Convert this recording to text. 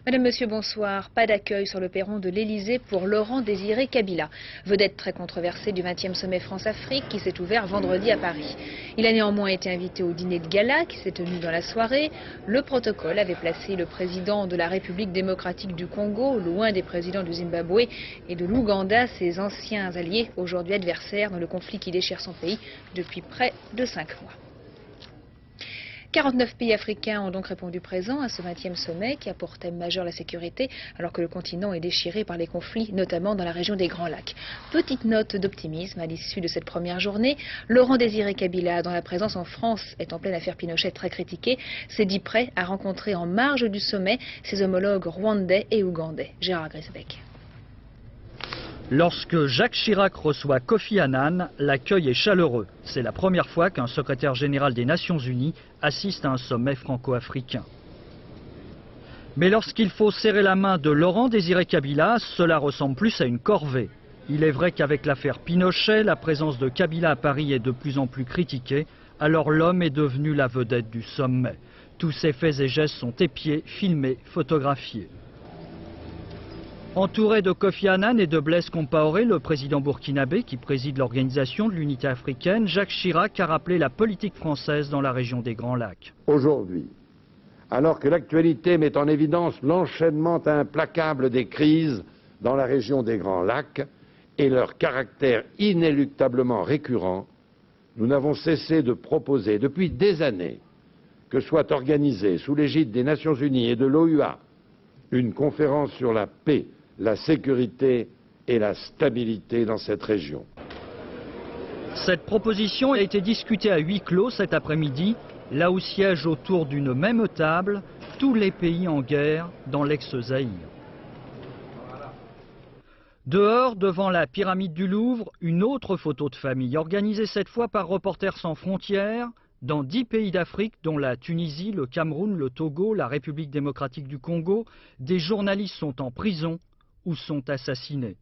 Madame, Monsieur, bonsoir. Pas d'accueil sur le perron de l'Elysée pour Laurent Désiré Kabila, vedette très controversée du 20e sommet France-Afrique qui s'est ouvert vendredi à Paris. Il a néanmoins été invité au dîner de gala qui s'est tenu dans la soirée. Le protocole avait placé le président de la République démocratique du Congo, loin des présidents du Zimbabwe et de l'Ouganda, ses anciens alliés, aujourd'hui adversaires dans le conflit qui déchire son pays depuis près de 5 mois. 49 pays africains ont donc répondu présent à ce 20e sommet qui a pour thème majeur la sécurité, alors que le continent est déchiré par les conflits, notamment dans la région des Grands Lacs. Petite note d'optimisme à l'issue de cette première journée. Laurent Désiré Kabila, dont la présence en France est en pleine affaire Pinochet très critiquée, s'est dit prêt à rencontrer en marge du sommet ses homologues rwandais et ougandais. Gérard Grisbeck. Lorsque Jacques Chirac reçoit Kofi Annan, l'accueil est chaleureux. C'est la première fois qu'un secrétaire général des Nations Unies assiste à un sommet franco-africain. Mais lorsqu'il faut serrer la main de Laurent Désiré Kabila, cela ressemble plus à une corvée. Il est vrai qu'avec l'affaire Pinochet, la présence de Kabila à Paris est de plus en plus critiquée, alors l'homme est devenu la vedette du sommet. Tous ses faits et gestes sont épiés, filmés, photographiés. Entouré de Kofi Annan et de Blaise Compaoré, le président burkinabé qui préside l'organisation de l'unité africaine, Jacques Chirac a rappelé la politique française dans la région des Grands Lacs. Aujourd'hui, alors que l'actualité met en évidence l'enchaînement implacable des crises dans la région des Grands Lacs et leur caractère inéluctablement récurrent, nous n'avons cessé de proposer depuis des années que soit organisée sous l'égide des Nations Unies et de l'OUA une conférence sur la paix, la sécurité et la stabilité dans cette région. Cette proposition a été discutée à huis clos cet après-midi, là où siègent autour d'une même table tous les pays en guerre dans l'ex-Zaïre. Dehors, devant la pyramide du Louvre, une autre photo de famille, organisée cette fois par Reporters sans frontières, dans 10 pays d'Afrique, dont la Tunisie, le Cameroun, le Togo, la République démocratique du Congo, des journalistes sont en prison ou sont assassinés.